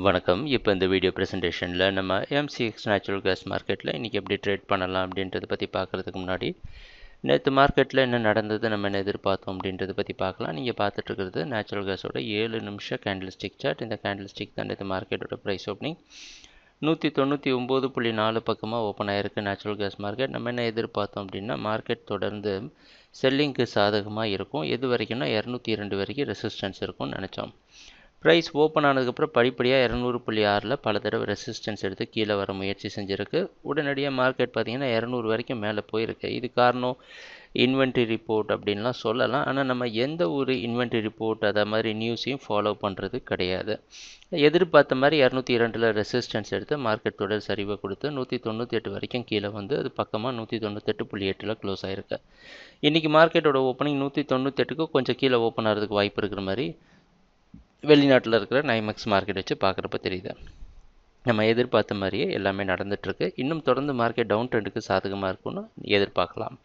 வணக்கம். இப்போ இந்த வீடியோ ப்ரெசன்டேஷனில் நம்ம எம்சிஎக்ஸ் நேச்சுரல் கேஸ் மார்க்கெட்டில் இன்றைக்கி எப்படி ட்ரேட் பண்ணலாம் அப்படின்றத பற்றி பார்க்குறதுக்கு முன்னாடி நேற்று மார்க்கெட்டில் என்ன நடந்தது, நம்ம என்ன எதிர்பார்த்தோம் அப்படின்றத பற்றி பார்க்கலாம். நீங்கள் பார்த்துட்ருக்கிறது நேச்சுரல் கேஸோட 7 நிமிஷம் கேண்டில் ஸ்டிக் சார்ட். இந்த கேண்டில் ஸ்டிக் தான் நேற்று மார்க்கெட்டோட ப்ரைஸ் ஓப்பனிங் 199.4 பக்கமாக ஓப்பன் ஆகிருக்கு நேச்சுரல் கேஸ் மார்க்கெட். நம்ம என்ன எதிர்பார்த்தோம் அப்படின்னா மார்க்கெட் தொடர்ந்து செல்லிங்க்கு சாதகமாக இருக்கும். எது வரைக்கும்னா 202 வரைக்கும் ரெசிஸ்டன்ஸ் இருக்கும்னு நினச்சோம். ப்ரைஸ் ஓப்பன் ஆனதுக்கப்புறம் படிப்படியாக 200.6 பல தடவை ரெசிஸ்டன்ஸ் எடுத்து கீழே வர முயற்சி செஞ்சுருக்கு. உடனடியாக மார்க்கெட் பார்த்திங்கன்னா 200 வரைக்கும் மேலே போயிருக்கு. இது காரணம் இன்வென்ட்ரி ரிப்போர்ட் அப்படின்லாம் சொல்லலாம். ஆனால் நம்ம எந்த ஒரு இன்வென்ட்ரி ரிப்போர்ட் அதை மாதிரி நியூஸையும் ஃபாலோ பண்ணுறது கிடையாது. எதிர்பார்த்த மாதிரி 202 ரெசிஸ்டன்ஸ் எடுத்து மார்க்கெட் தொடர் சரிவை கொடுத்து 198 வரைக்கும் கீழே வந்து அது பக்கமாக 198.8 க்ளோஸ் ஆகிருக்கு. இன்றைக்கி மார்க்கெட்டோட ஓப்பனிங் 198க்கு கொஞ்சம் கீழே ஓப்பன் ஆகிறதுக்கு வாய்ப்பு இருக்கிற மாதிரி வெளிநாட்டில் இருக்கிற நைமெக்ஸ் மார்க்கெட் வச்சு பார்க்குறப்ப தெரியுது. நம்ம எதிர்பார்த்த மாதிரியே எல்லாமே நடந்துகிட்ருக்கு. இன்னும் தொடர்ந்து மார்க்கெட் டவுன் ட்ரெண்டுக்கு சாதகமாக இருக்கும்னு எதிர்பார்க்கலாம்.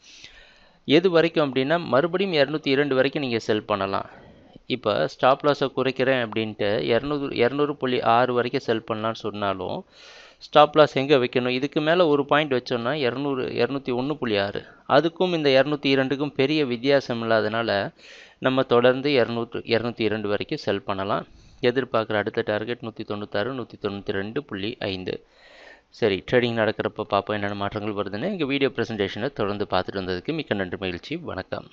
எது வரைக்கும் அப்படின்னா மறுபடியும் 202 வரைக்கும் நீங்கள் செல் பண்ணலாம். இப்போ ஸ்டாப் லாஸை குறைக்கிறேன் அப்படின்ட்டு 200.6 வரைக்கும் செல் பண்ணலான்னு சொன்னாலும் ஸ்டாப் லாஸ் எங்கே வைக்கணும்? இதுக்கு மேலே ஒரு பாயிண்ட் வச்சோன்னா 201.6. அதுக்கும் இந்த 202க்கும் பெரிய வித்தியாசம் இல்லாதனால நம்ம தொடர்ந்து 202 வரைக்கும் செல் பண்ணலாம். எதிர்பார்க்குற அடுத்த டார்கெட் 196, 192.5. சரி, ட்ரேடிங் நடக்கிறப்ப பார்ப்போம் என்னென்ன மாற்றங்கள் வருதுன்னு. எங்கள் வீடியோ ப்ரெசன்டேஷனை தொடர்ந்து பார்த்துட்டு வந்ததுக்கு மிக்க நன்றி, மகிழ்ச்சி, வணக்கம்.